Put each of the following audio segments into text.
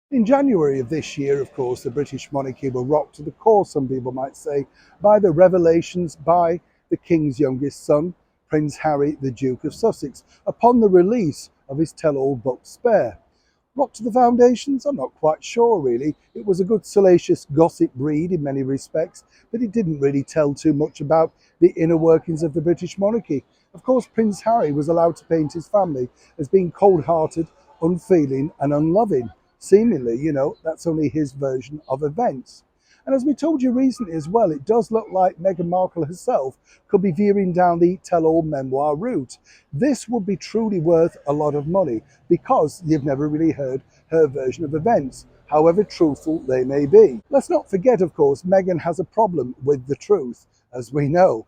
In January of this year, of course, the British monarchy were rocked to the core, some people might say, by the revelations by the King's youngest son, Prince Harry, the Duke of Sussex, upon the release of his tell-all book Spare. Rocked to the foundations? I'm not quite sure, really. It was a good salacious gossip read in many respects, but it didn't really tell too much about the inner workings of the British monarchy. Of course, Prince Harry was allowed to paint his family as being cold-hearted, unfeeling and unloving. Seemingly, that's only his version of events. And as we told you recently as well, it does look like Meghan Markle herself could be veering down the tell-all memoir route. This would be truly worth a lot of money because you've never really heard her version of events, however truthful they may be. Let's not forget, of course, Meghan has a problem with the truth, as we know.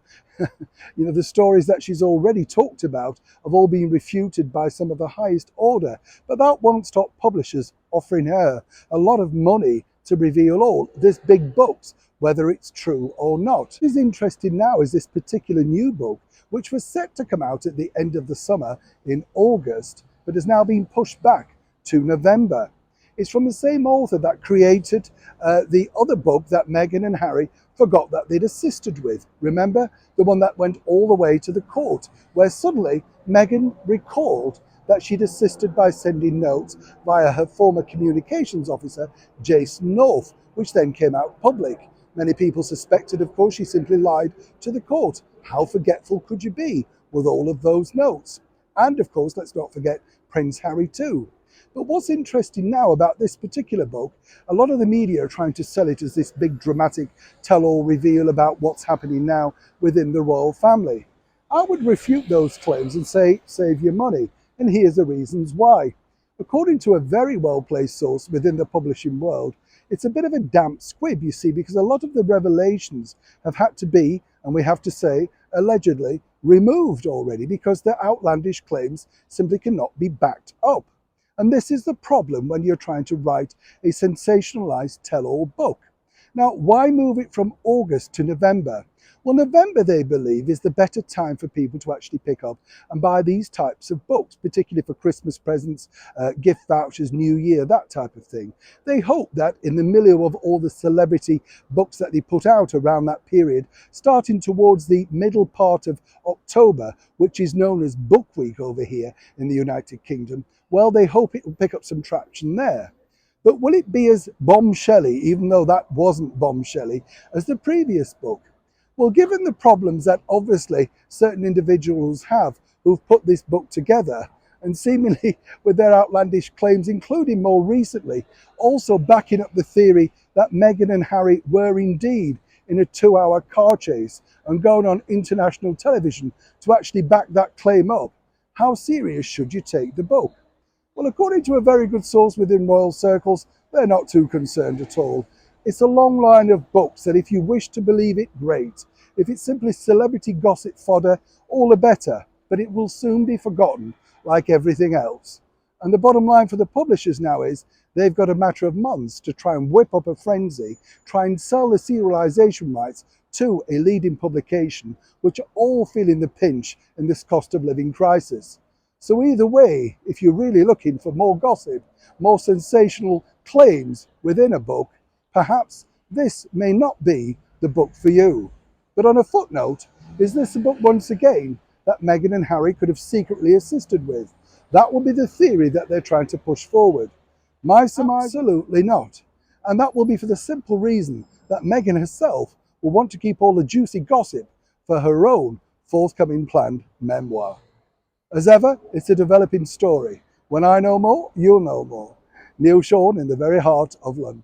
The stories that she's already talked about have all been refuted by some of the highest order, but that won't stop publishers offering her a lot of money to reveal all this big books, whether it's true or not. What is interesting now is this particular new book, which was set to come out at the end of the summer in August, but has now been pushed back to November. It's from the same author that created the other book that Meghan and Harry forgot that they'd assisted with. Remember? The one that went all the way to the court, where suddenly Meghan recalled that she'd assisted by sending notes via her former communications officer, Jason North, which then came out public. Many people suspected, of course, she simply lied to the court. How forgetful could you be with all of those notes? And of course, let's not forget Prince Harry too. But what's interesting now about this particular book, a lot of the media are trying to sell it as this big dramatic tell-all reveal about what's happening now within the royal family. I would refute those claims and say, save your money. And here's the reasons why. According to a very well-placed source within the publishing world, it's a bit of a damp squib, you see, because a lot of the revelations have had to be, and we have to say, allegedly, removed already because their outlandish claims simply cannot be backed up. And this is the problem when you're trying to write a sensationalized tell-all book. Now, why move it from August to November? Well, November, they believe, is the better time for people to actually pick up and buy these types of books, particularly for Christmas presents, gift vouchers, New Year, that type of thing. They hope that in the milieu of all the celebrity books that they put out around that period, starting towards the middle part of October, which is known as Book Week over here in the United Kingdom, well, they hope it will pick up some traction there. But will it be as bombshelly, even though that wasn't bombshelly, as the previous book? Well, given the problems that obviously certain individuals have who've put this book together, and seemingly with their outlandish claims, including more recently, also backing up the theory that Meghan and Harry were indeed in a 2-hour car chase and going on international television to actually back that claim up, how serious should you take the book? Well, according to a very good source within royal circles, they're not too concerned at all. It's a long line of books that if you wish to believe it, great. If it's simply celebrity gossip fodder, all the better, but it will soon be forgotten like everything else. And the bottom line for the publishers now is they've got a matter of months to try and whip up a frenzy, try and sell the serialization rights to a leading publication, which are all feeling the pinch in this cost of living crisis. So either way, if you're really looking for more gossip, more sensational claims within a book, perhaps this may not be the book for you. But on a footnote, is this a book once again that Meghan and Harry could have secretly assisted with? That will be the theory that they're trying to push forward. My surmise, absolutely not. And that will be for the simple reason that Meghan herself will want to keep all the juicy gossip for her own forthcoming planned memoir. As ever, it's a developing story. When I know more, you'll know more. Neil Sean in the very heart of London.